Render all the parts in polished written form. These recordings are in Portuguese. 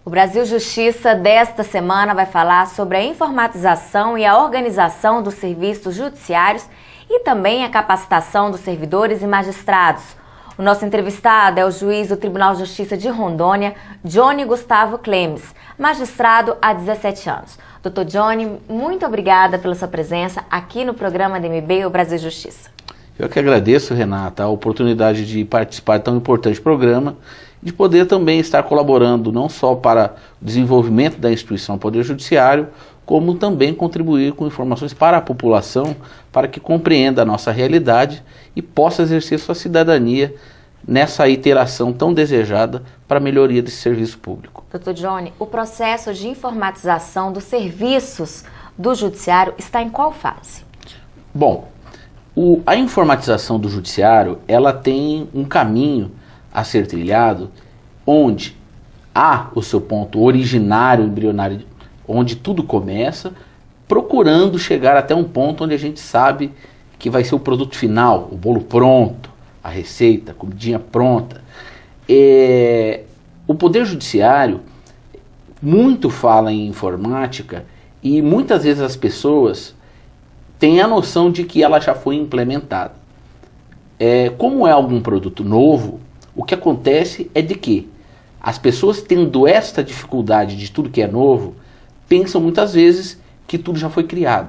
O Brasil Justiça desta semana vai falar sobre a informatização e a organização dos serviços judiciários e também a capacitação dos servidores e magistrados. O nosso entrevistado é o juiz do Tribunal de Justiça de Rondônia, Johnny Gustavo Clemes, magistrado há 17 anos. Doutor Johnny, muito obrigada pela sua presença aqui no programa DMB, o Brasil Justiça. Eu que agradeço, Renata, a oportunidade de participar de tão importante programa, de poder também estar colaborando não só para o desenvolvimento da instituição Poder Judiciário, como também contribuir com informações para a população, para que compreenda a nossa realidade e possa exercer sua cidadania nessa iteração tão desejada para a melhoria desse serviço público. Doutor Johnny, o processo de informatização dos serviços do Judiciário está em qual fase? Bom, a informatização do Judiciário, ela tem um caminho a ser trilhado, onde há o seu ponto originário, embrionário, onde tudo começa, procurando chegar até um ponto onde a gente sabe que vai ser o produto final, o bolo pronto, a receita, a comidinha pronta. O Poder Judiciário muito fala em informática e muitas vezes as pessoas têm a noção de que ela já foi implementada. Como é algum produto novo, o que acontece é de que as pessoas, tendo esta dificuldade de tudo que é novo, pensam muitas vezes que tudo já foi criado.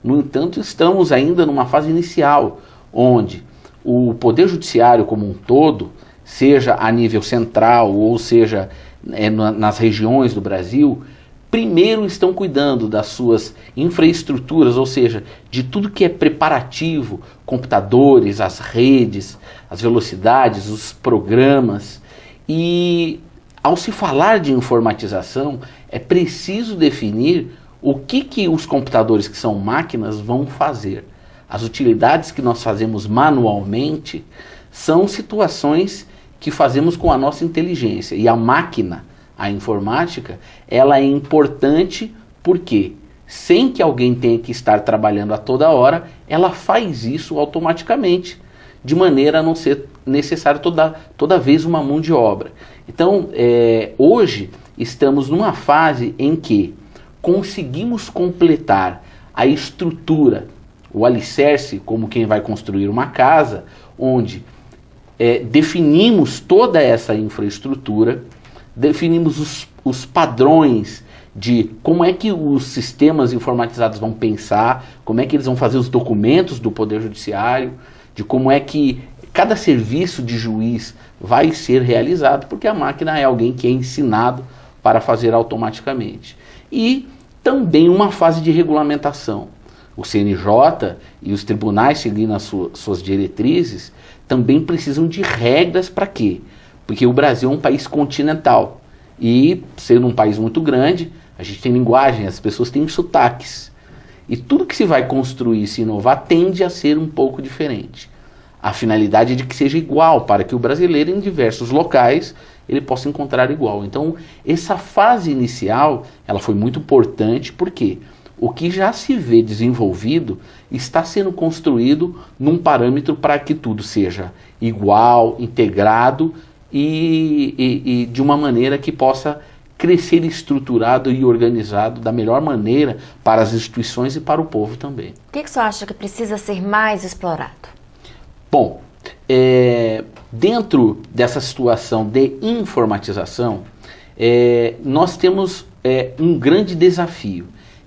No entanto, estamos ainda numa fase inicial, onde o Poder Judiciário como um todo, seja a nível central ou seja nas regiões do Brasil, primeiro estão cuidando das suas infraestruturas, ou seja, de tudo que é preparativo, computadores, as redes, as velocidades, os programas. E ao se falar de informatização, é preciso definir o que os computadores, que são máquinas, vão fazer. As utilidades que nós fazemos manualmente são situações que fazemos com a nossa inteligência. E a máquina, a informática, ela é importante porque, sem que alguém tenha que estar trabalhando a toda hora, ela faz isso automaticamente, de maneira a não ser necessário toda vez uma mão de obra. Então, hoje estamos numa fase em que conseguimos completar a estrutura, o alicerce, como quem vai construir uma casa, onde definimos toda essa infraestrutura, definimos os padrões de como é que os sistemas informatizados vão pensar, como é que eles vão fazer os documentos do Poder Judiciário, de como é que cada serviço de juiz vai ser realizado, porque a máquina é alguém que é ensinado para fazer automaticamente. E também uma fase de regulamentação. O CNJ e os tribunais, seguindo as suas diretrizes, também precisam de regras para quê? Porque o Brasil é um país continental e, sendo um país muito grande, a gente tem linguagem, as pessoas têm sotaques. E tudo que se vai construir e se inovar tende a ser um pouco diferente. A finalidade é de que seja igual, para que o brasileiro em diversos locais ele possa encontrar igual. Então, essa fase inicial, ela foi muito importante, porque o que já se vê desenvolvido está sendo construído num parâmetro para que tudo seja igual, integrado e de uma maneira que possa crescer estruturado e organizado da melhor maneira para as instituições e para o povo também. O que o senhor acha que precisa ser mais explorado? Bom, dentro dessa situação de informatização, nós temos um grande desafio,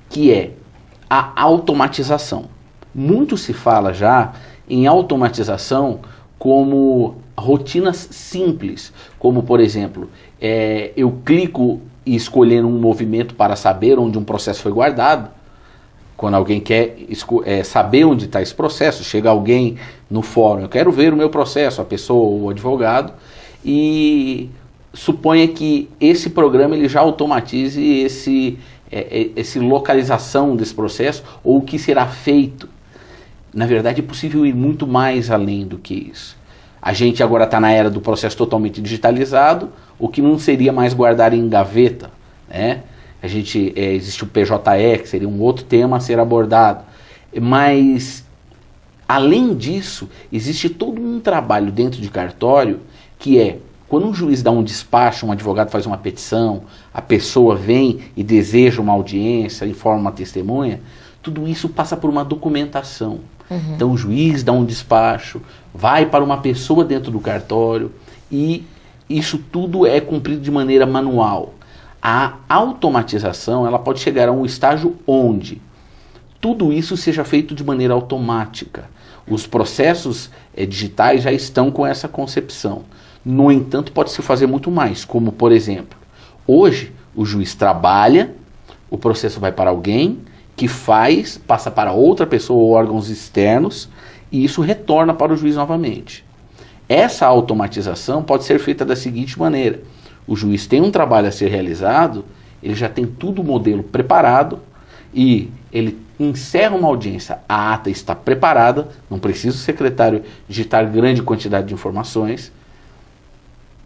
que é a automatização. Muito se fala já em automatização como rotinas simples, como por exemplo, eu clico e escolher um movimento para saber onde um processo foi guardado. Quando alguém quer saber onde está esse processo, chega alguém no fórum, eu quero ver o meu processo, a pessoa ou o advogado, e suponha que esse programa ele já automatize esse localização desse processo, ou o que será feito. Na verdade, é possível ir muito mais além do que isso. A gente agora está na era do processo totalmente digitalizado, o que não seria mais guardar em gaveta, né? Existe o PJE, que seria um outro tema a ser abordado. Mas, além disso, existe todo um trabalho dentro de cartório que é Quando um juiz dá um despacho, um advogado faz uma petição, a pessoa vem e deseja uma audiência, informa uma testemunha, tudo isso passa por uma documentação. Então o juiz dá um despacho, vai para uma pessoa dentro do cartório e isso tudo é cumprido de maneira manual. A automatização, ela pode chegar a um estágio onde tudo isso seja feito de maneira automática. Os processos digitais já estão com essa concepção. No entanto, pode-se fazer muito mais, como por exemplo, hoje o juiz trabalha, o processo vai para alguém que passa para outra pessoa ou órgãos externos e isso retorna para o juiz novamente. Essa automatização pode ser feita da seguinte maneira: o juiz tem um trabalho a ser realizado, ele já tem tudo o modelo preparado e ele encerra uma audiência, a ata está preparada, não precisa o secretário digitar grande quantidade de informações.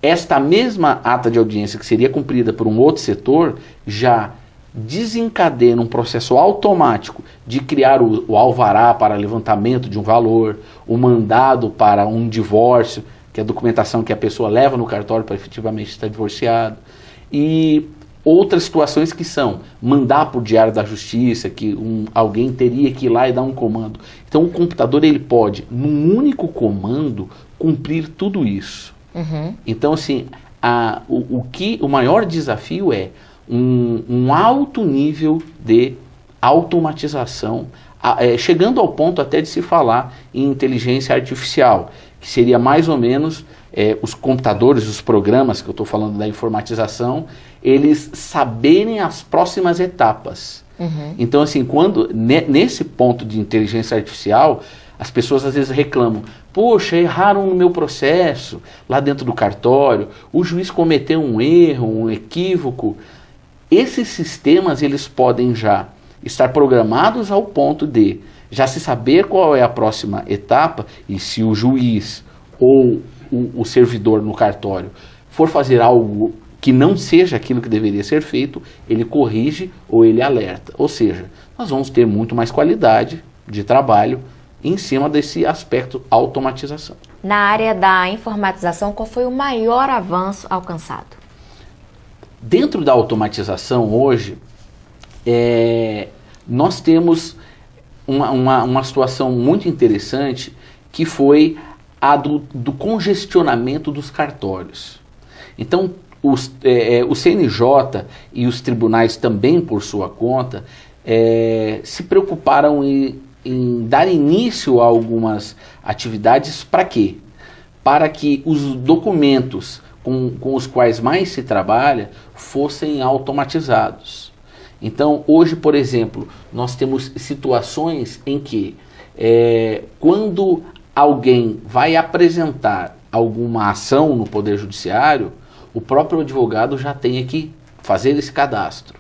Esta mesma ata de audiência que seria cumprida por um outro setor já desencadeia um processo automático de criar o alvará para levantamento de um valor, o mandado para um divórcio, que é a documentação que a pessoa leva no cartório para efetivamente estar divorciado, e outras situações que são mandar por diário da justiça, que alguém teria que ir lá e dar um comando. Então o computador ele pode, num único comando, cumprir tudo isso. Então assim, o maior desafio é um alto nível de automatização, chegando ao ponto até de se falar em inteligência artificial, que seria mais ou menos os computadores, os programas que eu estou falando da informatização, eles saberem as próximas etapas. Então assim, quando nesse ponto de inteligência artificial, as pessoas às vezes reclamam: poxa, erraram no meu processo, lá dentro do cartório, o juiz cometeu um erro, um equívoco. Esses sistemas, eles podem já estar programados ao ponto de já se saber qual é a próxima etapa, e se o juiz ou o servidor no cartório for fazer algo que não seja aquilo que deveria ser feito, ele corrige ou ele alerta. Ou seja, nós vamos ter muito mais qualidade de trabalho em cima desse aspecto automatização. Na área da informatização, qual foi o maior avanço alcançado? Dentro da automatização hoje, nós temos uma situação muito interessante, que foi a do congestionamento dos cartórios. Então, o CNJ e os tribunais também, por sua conta, se preocuparam em dar início a algumas atividades. Para quê? Para que os documentos com os quais mais se trabalha fossem automatizados. Então, hoje, por exemplo, nós temos situações em que, quando alguém vai apresentar alguma ação no Poder Judiciário, o próprio advogado já tem que fazer esse cadastro.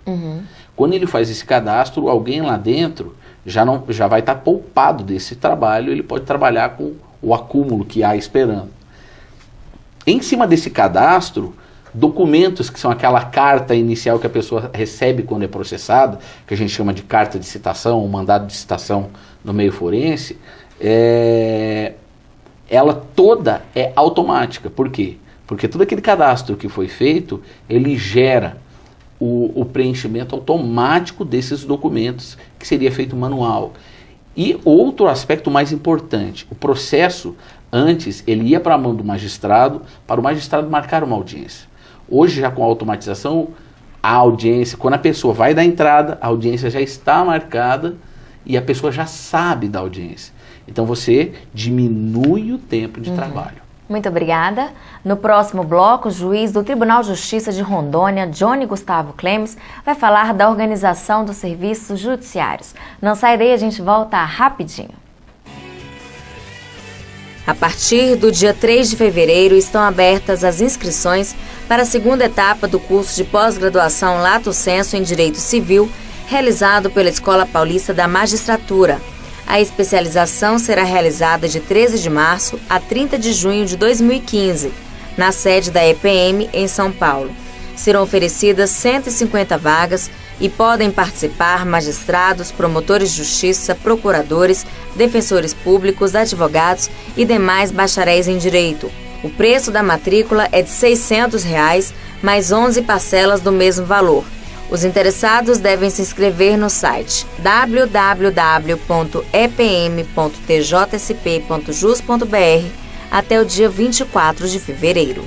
Quando ele faz esse cadastro, alguém lá dentro já vai estar poupado desse trabalho, ele pode trabalhar com o acúmulo que há esperando. Em cima desse cadastro, documentos que são aquela carta inicial que a pessoa recebe quando é processada, que a gente chama de carta de citação, um mandado de citação no meio forense, ela toda é automática. Por quê? Porque todo aquele cadastro que foi feito, ele gera o preenchimento automático desses documentos, que seria feito manual. E outro aspecto mais importante, o processo, antes, ele ia para a mão do magistrado, para o magistrado marcar uma audiência. Hoje, já com a automatização, a audiência, quando a pessoa vai dar entrada, a audiência já está marcada e a pessoa já sabe da audiência. Então, você diminui o tempo de trabalho. Muito obrigada. No próximo bloco, o juiz do Tribunal de Justiça de Rondônia, Johnny Gustavo Clemes, vai falar da organização dos serviços judiciários. Não sai daí, a gente volta rapidinho. A partir do dia 3 de fevereiro, estão abertas as inscrições para a segunda etapa do curso de pós-graduação Lato Sensu em Direito Civil, realizado pela Escola Paulista da Magistratura. A especialização será realizada de 13 de março a 30 de junho de 2015, na sede da EPM, em São Paulo. Serão oferecidas 150 vagas e podem participar magistrados, promotores de justiça, procuradores, defensores públicos, advogados e demais bacharéis em direito. O preço da matrícula é de R$ 600, mais 11 parcelas do mesmo valor. Os interessados devem se inscrever no site www.epm.tjsp.jus.br até o dia 24 de fevereiro.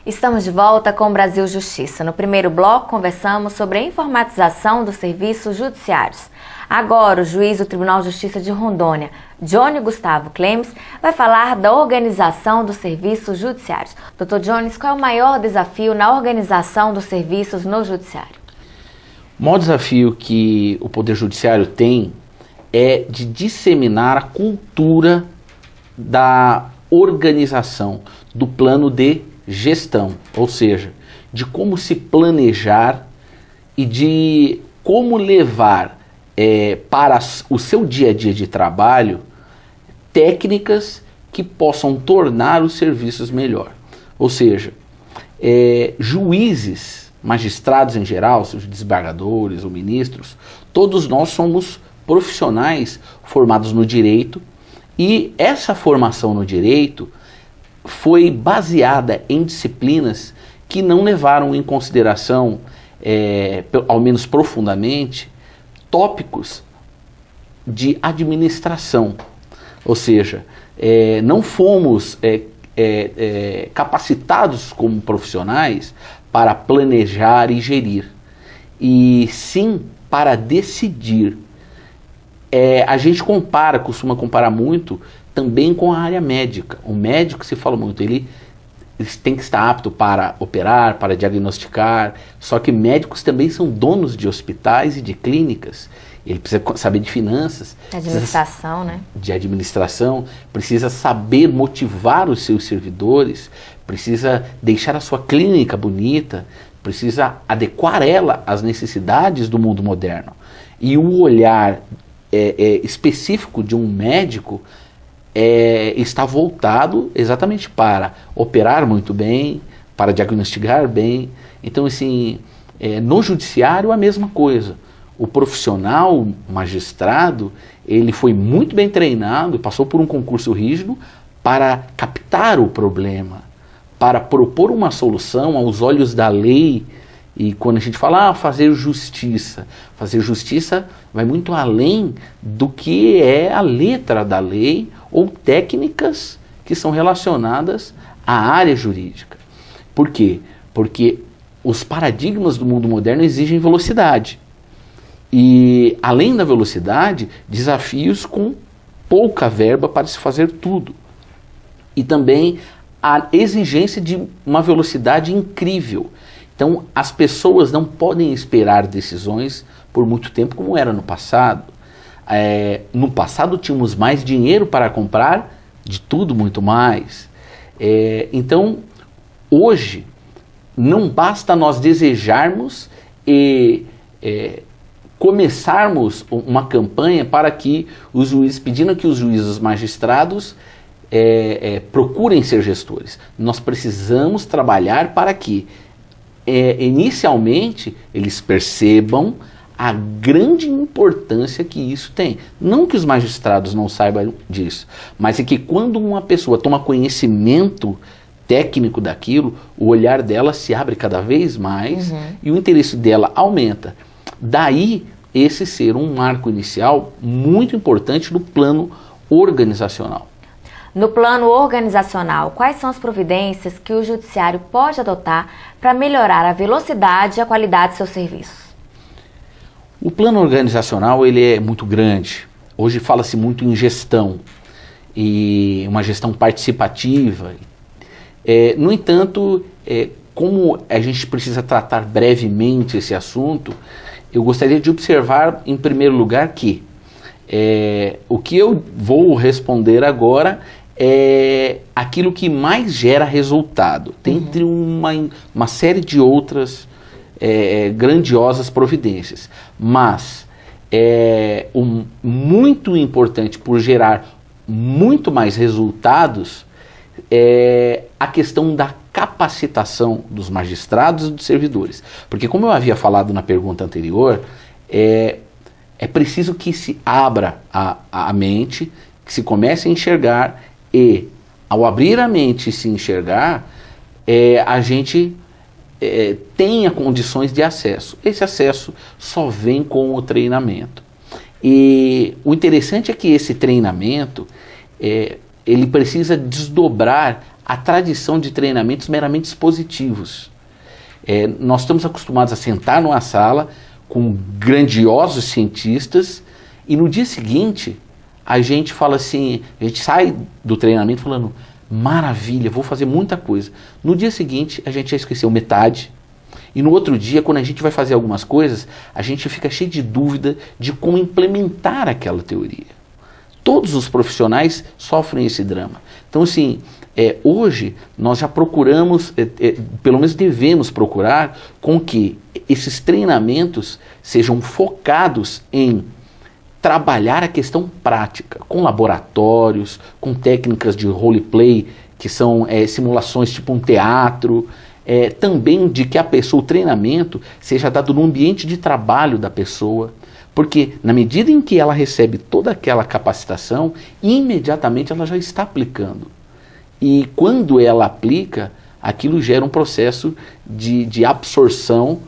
Estamos de volta com o Brasil Justiça. No primeiro bloco, conversamos sobre a informatização dos serviços judiciários. Agora, o juiz do Tribunal de Justiça de Rondônia, Johnny Gustavo Clemes, vai falar da organização dos serviços judiciários. Dr. Jones, qual é o maior desafio na organização dos serviços no judiciário? O maior desafio que o Poder Judiciário tem é de disseminar a cultura da organização, do plano de gestão, ou seja, de como se planejar e de como levar para o seu dia a dia de trabalho técnicas que possam tornar os serviços melhor. Ou seja, juízes, magistrados em geral, seus desembargadores ou ministros, todos nós somos profissionais formados no direito, e essa formação no direito foi baseada em disciplinas que não levaram em consideração, ao menos profundamente, tópicos de administração. Ou seja, não fomos capacitados como profissionais para planejar e gerir, e sim para decidir. A gente costuma comparar muito também com a área médica. O médico, se fala muito, ele tem que estar apto para operar, para diagnosticar, só que médicos também são donos de hospitais e de clínicas. Ele precisa saber de finanças. Administração, né? De administração, precisa saber motivar os seus servidores, precisa deixar a sua clínica bonita, precisa adequar ela às necessidades do mundo moderno. E o olhar específico de um médico está voltado exatamente para operar muito bem, para diagnosticar bem. Então, assim, no judiciário a mesma coisa. O profissional, magistrado, ele foi muito bem treinado, passou por um concurso rígido para captar o problema, para propor uma solução aos olhos da lei. E quando a gente fala fazer justiça vai muito além do que é a letra da lei ou técnicas que são relacionadas à área jurídica. Por quê? Porque os paradigmas do mundo moderno exigem velocidade. E, além da velocidade, desafios com pouca verba para se fazer tudo. E também a exigência de uma velocidade incrível. Então, as pessoas não podem esperar decisões por muito tempo, como era no passado. No passado tínhamos mais dinheiro para comprar de tudo muito mais. Então, hoje, não basta nós desejarmos e começarmos uma campanha para que os juízes, pedindo que os juízes magistrados procurem ser gestores. Nós precisamos trabalhar para que, inicialmente, eles percebam a grande importância que isso tem. Não que os magistrados não saibam disso, mas é que quando uma pessoa toma conhecimento técnico daquilo, o olhar dela se abre cada vez mais e o interesse dela aumenta. Daí, esse ser um marco inicial muito importante no plano organizacional. No plano organizacional, quais são as providências que o judiciário pode adotar para melhorar a velocidade e a qualidade de seus serviços? O plano organizacional ele é muito grande. Hoje fala-se muito em gestão, e uma gestão participativa. No entanto, como a gente precisa tratar brevemente esse assunto, eu gostaria de observar, em primeiro lugar, que o que eu vou responder agora é aquilo que mais gera resultado, dentre uma série de outras grandiosas providências. Mas muito importante por gerar muito mais resultados a questão da capacitação dos magistrados e dos servidores. Porque, como eu havia falado na pergunta anterior, é preciso que se abra a mente, que se comece a enxergar, e ao abrir a mente e se enxergar, a gente tenha condições de acesso. Esse acesso só vem com o treinamento. E o interessante é que esse treinamento, ele precisa desdobrar a tradição de treinamentos meramente expositivos. Nós estamos acostumados a sentar numa sala com grandiosos cientistas e no dia seguinte a gente fala assim, a gente sai do treinamento falando, maravilha, vou fazer muita coisa. No dia seguinte a gente já esqueceu metade. E no outro dia, quando a gente vai fazer algumas coisas, a gente fica cheio de dúvida de como implementar aquela teoria. Todos os profissionais sofrem esse drama. Então, assim, hoje nós já procuramos, pelo menos devemos procurar, com que esses treinamentos sejam focados em trabalhar a questão prática, com laboratórios, com técnicas de roleplay, que são simulações tipo um teatro, também de que o treinamento seja dado no ambiente de trabalho da pessoa, porque na medida em que ela recebe toda aquela capacitação, imediatamente ela já está aplicando. E quando ela aplica, aquilo gera um processo de absorção,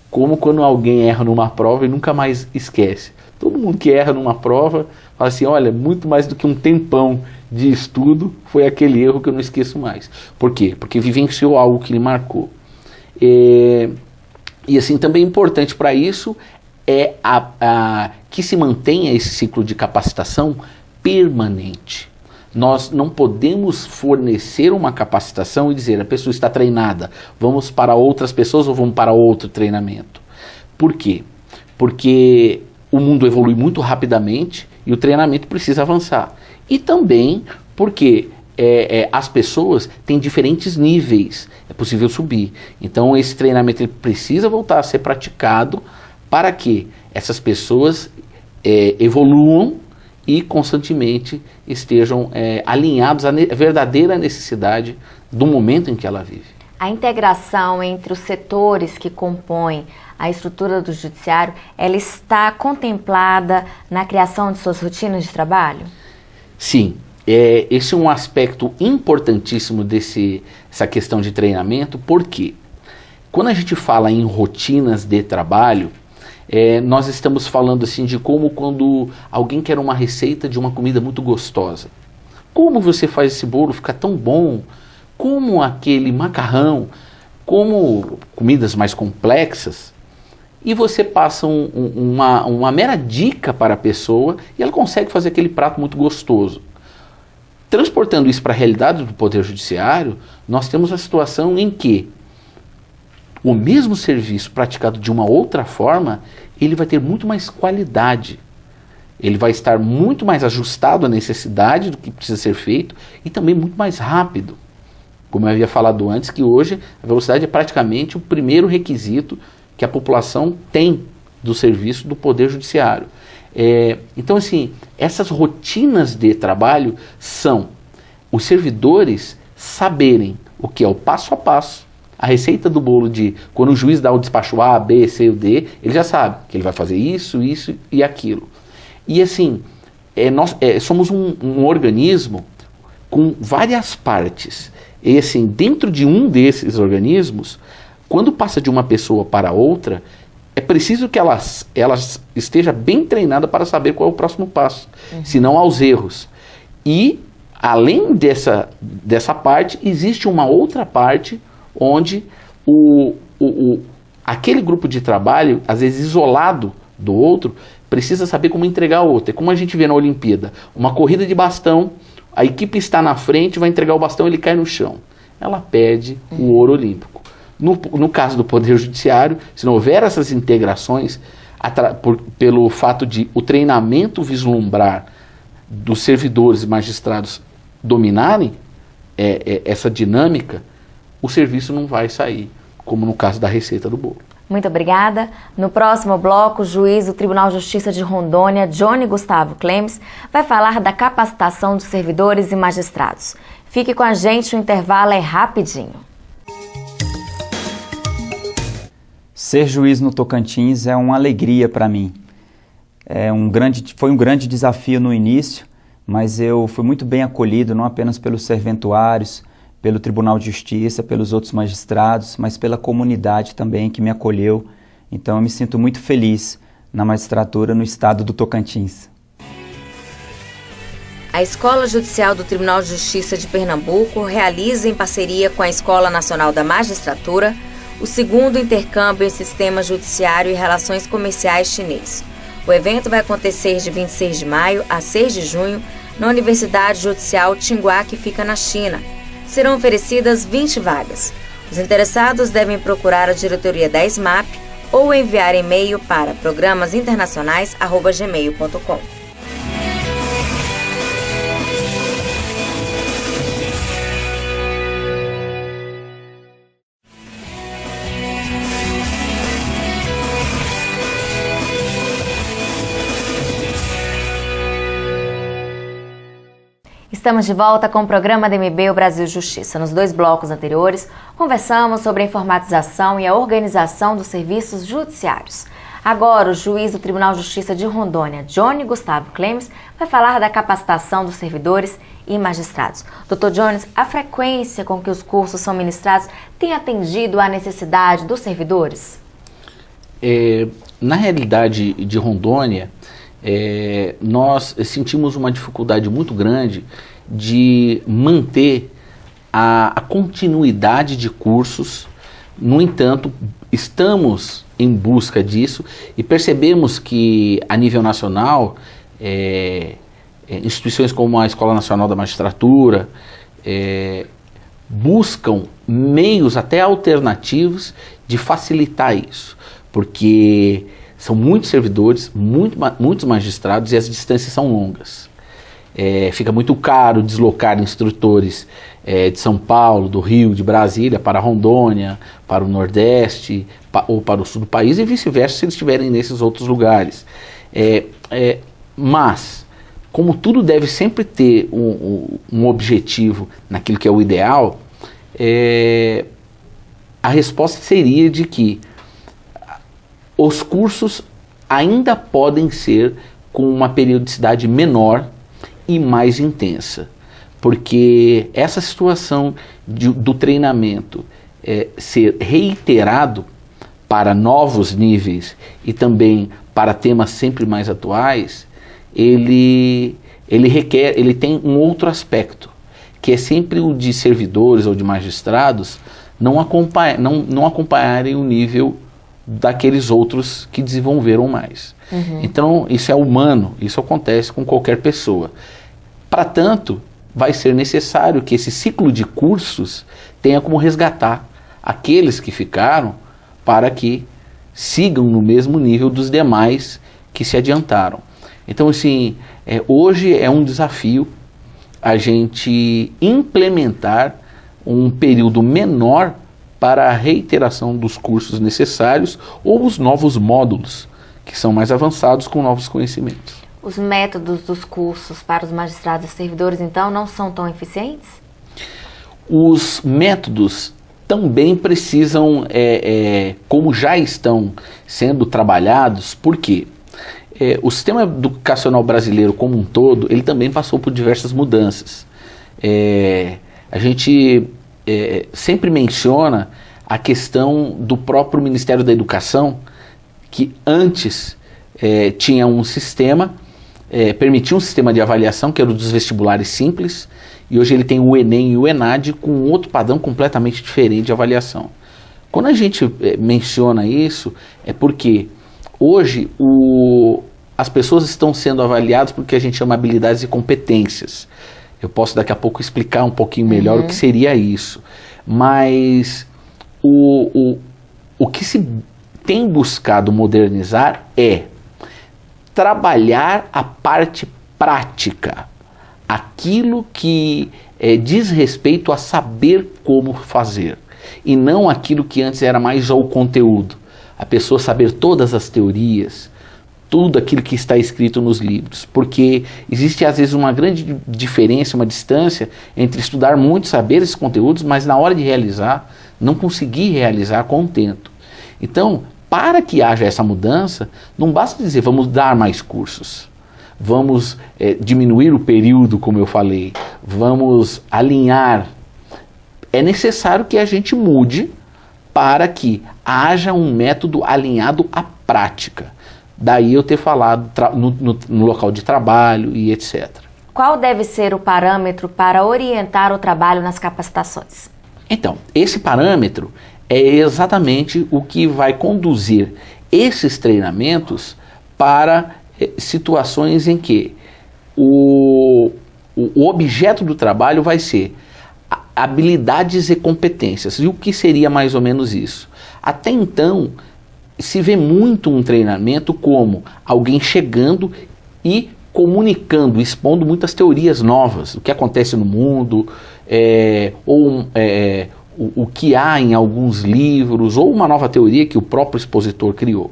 como quando alguém erra numa prova e nunca mais esquece. Todo mundo que erra numa prova fala assim, olha, muito mais do que um tempão de estudo, foi aquele erro que eu não esqueço mais. Por quê? Porque vivenciou algo que lhe marcou. E assim, também importante para isso que se mantenha esse ciclo de capacitação permanente. Nós não podemos fornecer uma capacitação e dizer, a pessoa está treinada, vamos para outras pessoas ou vamos para outro treinamento. Por quê? Porque o mundo evolui muito rapidamente e o treinamento precisa avançar. E também porque as pessoas têm diferentes níveis, é possível subir. Então esse treinamento ele precisa voltar a ser praticado para que essas pessoas evoluam e constantemente estejam alinhados à verdadeira necessidade do momento em que ela vive. A integração entre os setores que compõem a estrutura do judiciário, ela está contemplada na criação de suas rotinas de trabalho? Sim, esse é um aspecto importantíssimo dessa questão de treinamento, porque quando a gente fala em rotinas de trabalho, nós estamos falando assim de como quando alguém quer uma receita de uma comida muito gostosa. Como você faz esse bolo ficar tão bom? Como aquele macarrão? Como comidas mais complexas? E você passa uma mera dica para a pessoa e ela consegue fazer aquele prato muito gostoso. Transportando isso para a realidade do Poder Judiciário, nós temos a situação em que o mesmo serviço praticado de uma outra forma, ele vai ter muito mais qualidade. Ele vai estar muito mais ajustado à necessidade do que precisa ser feito e também muito mais rápido. Como eu havia falado antes, que hoje a velocidade é praticamente o primeiro requisito que a população tem do serviço do Poder Judiciário. Então, assim, essas rotinas de trabalho são os servidores saberem o que é o passo a passo, a receita do bolo de quando o juiz dá o despacho A, B, C ou D, ele já sabe que ele vai fazer isso, isso e aquilo. E assim, nós somos um organismo com várias partes. E assim, dentro de um desses organismos, quando passa de uma pessoa para outra, é preciso que ela esteja bem treinada para saber qual é o próximo passo, senão aos erros. E, além dessa parte, existe uma outra parte onde aquele grupo de trabalho, às vezes isolado do outro, precisa saber como entregar o outro. É como a gente vê na Olimpíada, uma corrida de bastão, a equipe está na frente, vai entregar o bastão, ele cai no chão. Ela perde o ouro olímpico. No caso do Poder Judiciário, se não houver essas integrações, pelo fato de o treinamento vislumbrar dos servidores e magistrados dominarem essa dinâmica, o serviço não vai sair, como no caso da receita do bolo. Muito obrigada. No próximo bloco, o juiz do Tribunal de Justiça de Rondônia, Johnny Gustavo Clemes, vai falar da capacitação dos servidores e magistrados. Fique com a gente, o intervalo é rapidinho. Ser juiz no Tocantins é uma alegria para mim. Foi um grande desafio no início, mas eu fui muito bem acolhido, não apenas pelos serventuários, pelo Tribunal de Justiça, pelos outros magistrados, mas pela comunidade também que me acolheu. Então eu me sinto muito feliz na magistratura no estado do Tocantins. A Escola Judicial do Tribunal de Justiça de Pernambuco realiza, em parceria com a Escola Nacional da Magistratura, o segundo intercâmbio em Sistema Judiciário e Relações Comerciais Chinês. O evento vai acontecer de 26 de maio a 6 de junho na Universidade Judicial Tsinghua, que fica na China. Serão oferecidas 20 vagas. Os interessados devem procurar a diretoria da SMAP ou enviar e-mail para programasinternacionais@gmail.com. Estamos de volta com o programa DMB, o Brasil Justiça. Nos 2 blocos anteriores, conversamos sobre a informatização e a organização dos serviços judiciários. Agora, o juiz do Tribunal de Justiça de Rondônia, Johnny Gustavo Clemes, vai falar da capacitação dos servidores e magistrados. Dr. Jones, a frequência com que os cursos são ministrados tem atendido à necessidade dos servidores? Na realidade de Rondônia, nós sentimos uma dificuldade muito grande de manter a continuidade de cursos. No entanto, estamos em busca disso e percebemos que, a nível nacional, instituições como a Escola Nacional da Magistratura buscam meios até alternativos de facilitar isso, porque são muitos servidores, muitos magistrados e as distâncias são longas. Fica muito caro deslocar instrutores de São Paulo, do Rio, de Brasília para Rondônia, para o Nordeste ou para o Sul do país e vice-versa se eles estiverem nesses outros lugares. Mas, como tudo deve sempre ter um objetivo naquilo que é o ideal, a resposta seria de que os cursos ainda podem ser com uma periodicidade menor e mais intensa, porque essa situação do treinamento ser reiterado para novos níveis e também para temas sempre mais atuais, ele tem um outro aspecto, que é sempre o de servidores ou de magistrados não acompanharem o nível daqueles outros que desenvolveram mais. Então, isso é humano, isso acontece com qualquer pessoa. Para tanto, vai ser necessário que esse ciclo de cursos tenha como resgatar aqueles que ficaram para que sigam no mesmo nível dos demais que se adiantaram. Então, assim, hoje é um desafio a gente implementar um período menor para a reiteração dos cursos necessários ou os novos módulos, que são mais avançados com novos conhecimentos. Os métodos dos cursos para os magistrados e servidores, então, não são tão eficientes? Os métodos também precisam, como já estão sendo trabalhados, por quê? O sistema educacional brasileiro como um todo, ele também passou por diversas mudanças. A gente sempre menciona a questão do próprio Ministério da Educação, que antes tinha um sistema, permitia um sistema de avaliação, que era o dos vestibulares simples, e hoje ele tem o Enem e o ENAD com outro padrão completamente diferente de avaliação. Quando a gente menciona isso, é porque hoje as pessoas estão sendo avaliadas por que a gente chama habilidades e competências. Eu posso daqui a pouco explicar um pouquinho melhor o que seria isso. Mas o que se tem buscado modernizar é trabalhar a parte prática, aquilo que diz respeito a saber como fazer, e não aquilo que antes era mais o conteúdo. a pessoa saber todas as teorias, tudo aquilo que está escrito nos livros, porque existe às vezes uma grande diferença, uma distância entre estudar muito, saber esses conteúdos, mas na hora de realizar, não conseguir realizar contento. Então, para que haja essa mudança, não basta dizer vamos dar mais cursos, vamos diminuir o período, como eu falei, vamos alinhar. É necessário que a gente mude para que haja um método alinhado à prática. Daí eu ter falado no local de trabalho e etc. Qual deve ser o parâmetro para orientar o trabalho nas capacitações? Então, esse parâmetro é exatamente o que vai conduzir esses treinamentos para situações em que o objeto do trabalho vai ser habilidades e competências. E o que seria mais ou menos isso? Até então, se vê muito um treinamento como alguém chegando e comunicando, expondo muitas teorias novas, o que acontece no mundo, o que há em alguns livros, ou uma nova teoria que o próprio expositor criou.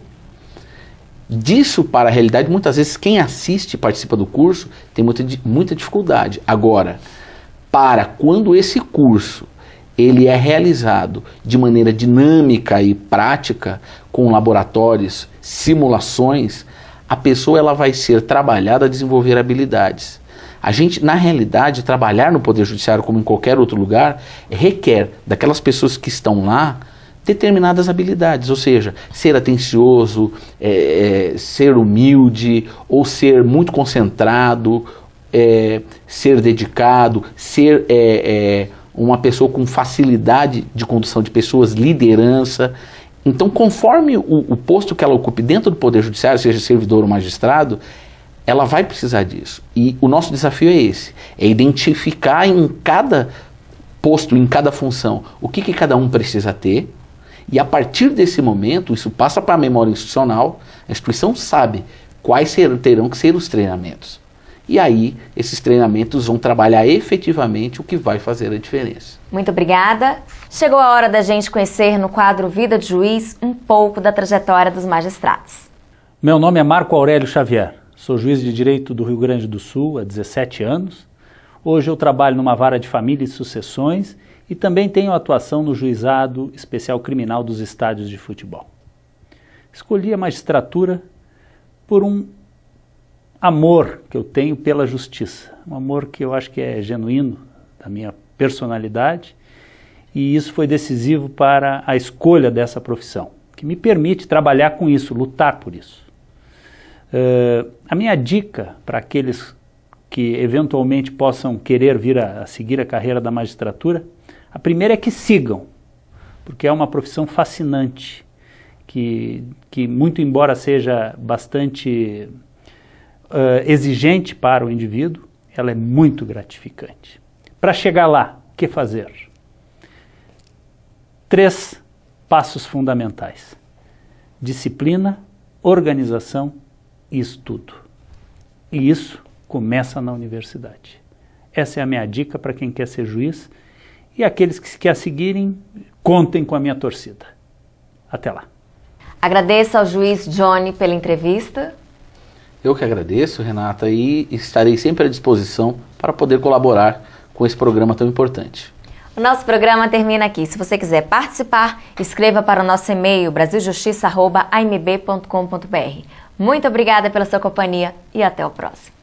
Disso para a realidade, muitas vezes quem assiste e participa do curso tem muita dificuldade. Agora, para quando esse curso ele é realizado de maneira dinâmica e prática, com laboratórios, simulações, a pessoa ela vai ser trabalhada a desenvolver habilidades. A gente, na realidade, trabalhar no Poder Judiciário, como em qualquer outro lugar, requer daquelas pessoas que estão lá determinadas habilidades, ou seja, ser atencioso, ser humilde, ou ser muito concentrado, ser dedicado, ser uma pessoa com facilidade de condução de pessoas, liderança. Então, conforme o posto que ela ocupe dentro do Poder Judiciário, seja servidor ou magistrado, ela vai precisar disso. E o nosso desafio é esse, é identificar em cada posto, em cada função, o que cada um precisa ter, e a partir desse momento, isso passa para a memória institucional, a instituição sabe quais terão que ser os treinamentos. E aí, esses treinamentos vão trabalhar efetivamente o que vai fazer a diferença. Muito obrigada. Chegou a hora da gente conhecer no quadro Vida de Juiz um pouco da trajetória dos magistrados. Meu nome é Marco Aurélio Xavier. Sou juiz de Direito do Rio Grande do Sul há 17 anos. Hoje eu trabalho numa vara de família e sucessões e também tenho atuação no Juizado Especial Criminal dos Estádios de Futebol. Escolhi a magistratura por um amor que eu tenho pela justiça, um amor que eu acho que é genuíno da minha personalidade, e isso foi decisivo para a escolha dessa profissão, que me permite trabalhar com isso, lutar por isso. A minha dica para aqueles que eventualmente possam querer vir a seguir a carreira da magistratura, a primeira é que sigam, porque é uma profissão fascinante, que muito embora seja bastante exigente para o indivíduo, ela é muito gratificante. Para chegar lá, o que fazer? 3 passos fundamentais: disciplina, organização e estudo. E isso começa na universidade. Essa é a minha dica para quem quer ser juiz, e aqueles que querem seguirem, contem com a minha torcida. Até lá. Agradeço ao juiz Johnny pela entrevista. Eu que agradeço, Renata, e estarei sempre à disposição para poder colaborar com esse programa tão importante. O nosso programa termina aqui. Se você quiser participar, escreva para o nosso e-mail brasiljustiça@amb.com.br. Muito obrigada pela sua companhia e até o próximo.